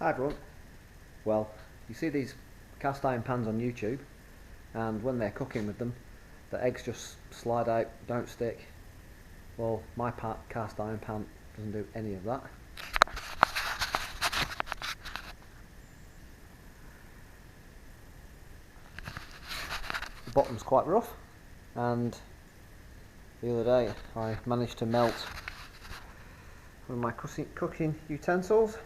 Hi everyone. Well, you see these cast iron pans on YouTube, and when they're cooking with them, the eggs just slide out, don't stick. Well, my cast iron pan doesn't do any of that. The bottom's quite rough, and the other day I managed to melt one of my cooking utensils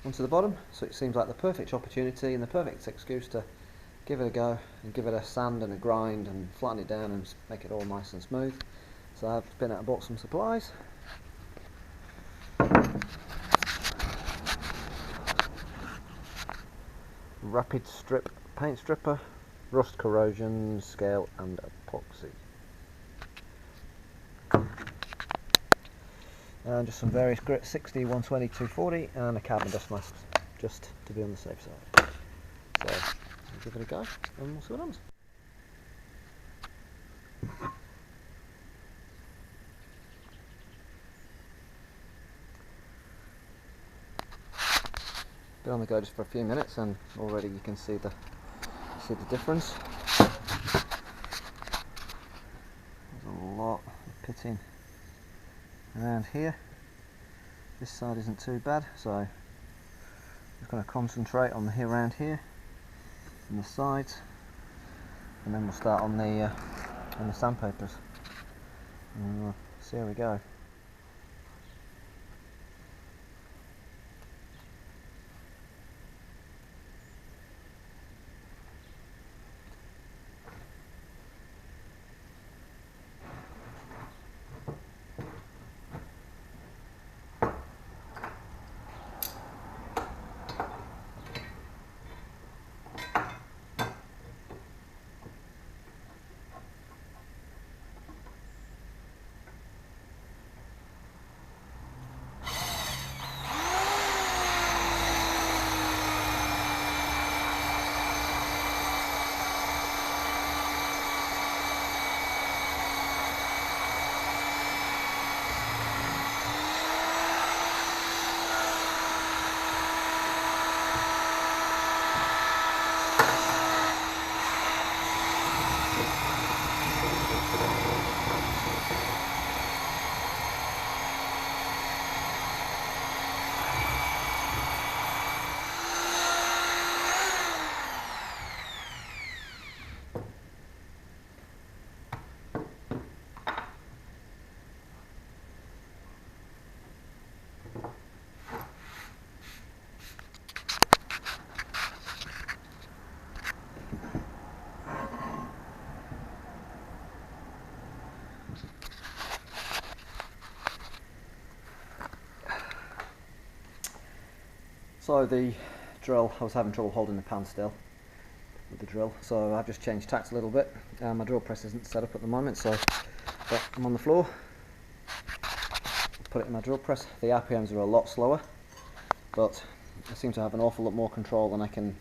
onto the bottom, so it seems like the perfect opportunity and the perfect excuse to give it a go and give it a sand and a grind and flatten it down and make it all nice and smooth. So I've been out and bought some supplies. Rapid strip paint stripper, rust corrosion scale and epoxy. And just some various grits, 60, 120, 240 and a carbon dust mask, just to be on the safe side. So I'll give it a go and we'll see what happens. Been on the go just for a few minutes and already you can see the difference. There's a lot of pitting around here. This side isn't too bad, so I'm just going to concentrate on the around here and the sides, and then we'll start on the sandpapers. See how we go. So the drill, I was having trouble holding the pan still with the drill, so I've just changed tacks a little bit. My drill press isn't set up at the moment, so I'm on the floor. Put it in my drill press. The RPMs are a lot slower, but I seem to have an awful lot more control, and I can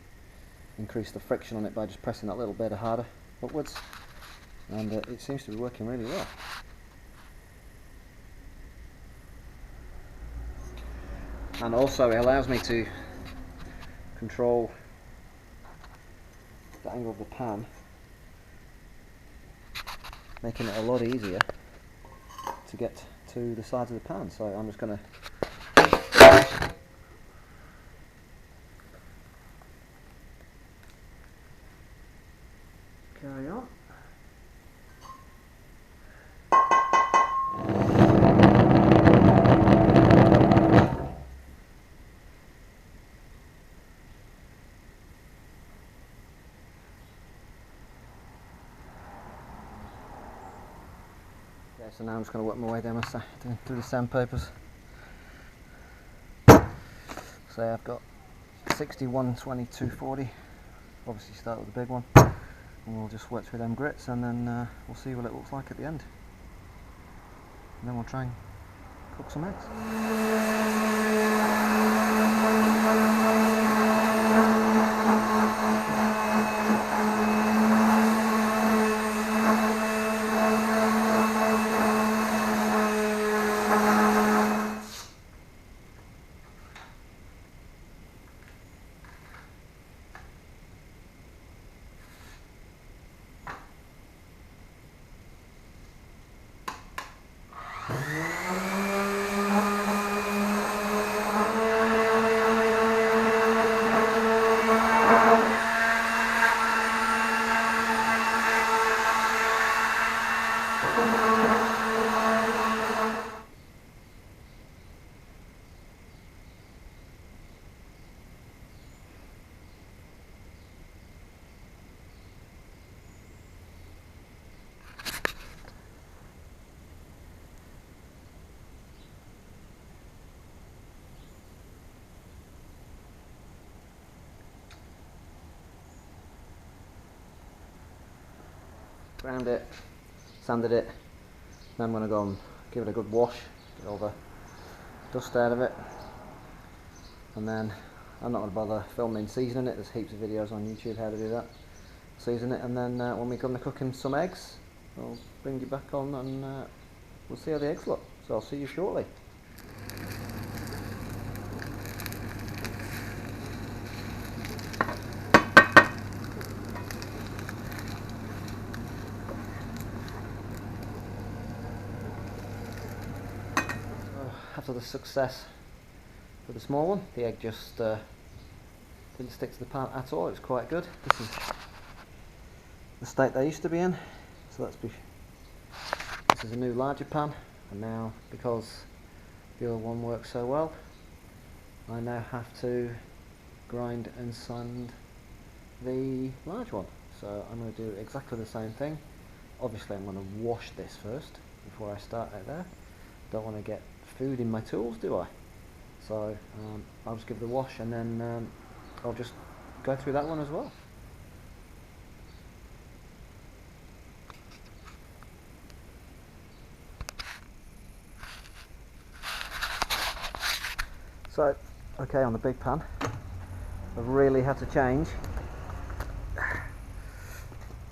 increase the friction on it by just pressing that little bit harder upwards, and it seems to be working really well. And also it allows me to control the angle of the pan, making it a lot easier to get to the sides of the pan. So I'm just going to carry on. Okay, so now I'm just going to work my way down through the sandpapers. So I've got 60, 120, 240. Obviously start with the big one, and we'll just work through them grits, and then we'll see what it looks like at the end. And then we'll try and cook some eggs. ground it, sanded it. Now I'm going to go and give it a good wash, get all the dust out of it, and then I'm not going to bother filming seasoning it. There's heaps of videos on YouTube how to do that. Season it, and then when we come to cooking some eggs, I'll bring you back on and we'll see how the eggs look. So I'll see you shortly. After the success with the small one, the egg just didn't stick to the pan at all. It was quite good. This is the state they used to be in. So this is a new larger pan, and now because the other one works so well, I now have to grind and sand the large one. So I'm going to do exactly the same thing. Obviously I'm going to wash this first before I start out there. Don't want to get food in my tools, do I? So I'll just give it a wash, and then I'll just go through that one as well. So, okay, on the big pan, I've really had to change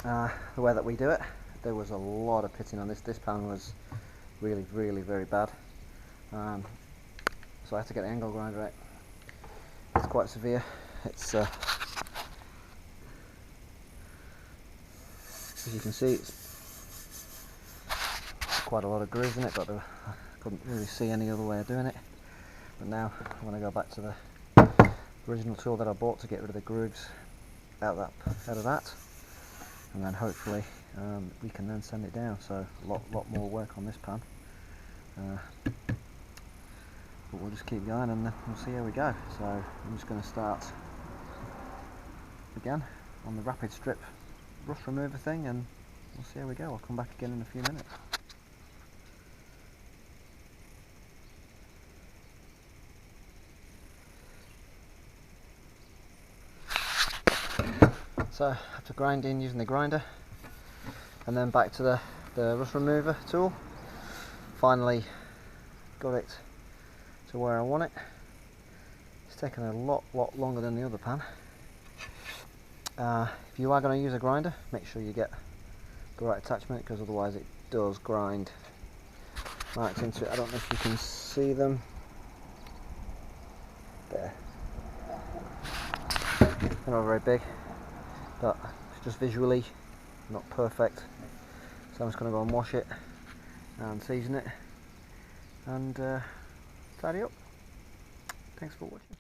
the way that we do it. There was a lot of pitting on this. This pan was really very bad. So I had to get the angle grinder out. It's quite severe. It's as you can see, it's quite a lot of grooves in it, but I couldn't really see any other way of doing it. But now I'm going to go back to the original tool that I bought to get rid of the grooves out of that, and then hopefully we can then sand it down. So a lot more work on this pan, but we'll just keep going and we'll see how we go. So I'm just going to start again on the rapid strip rust remover thing, and we'll see how we go. I'll come back again in a few minutes. So after grinding using the grinder, and then back to the rust remover tool, finally got it to where I want it. It's taken a lot longer than the other pan. If you are going to use a grinder, make sure you get the right attachment, because otherwise it does grind marks into it. I don't know if you can see them there. They're not very big, but it's just visually not perfect. So I'm just going to go and wash it and season it and tidy up. Thanks for watching.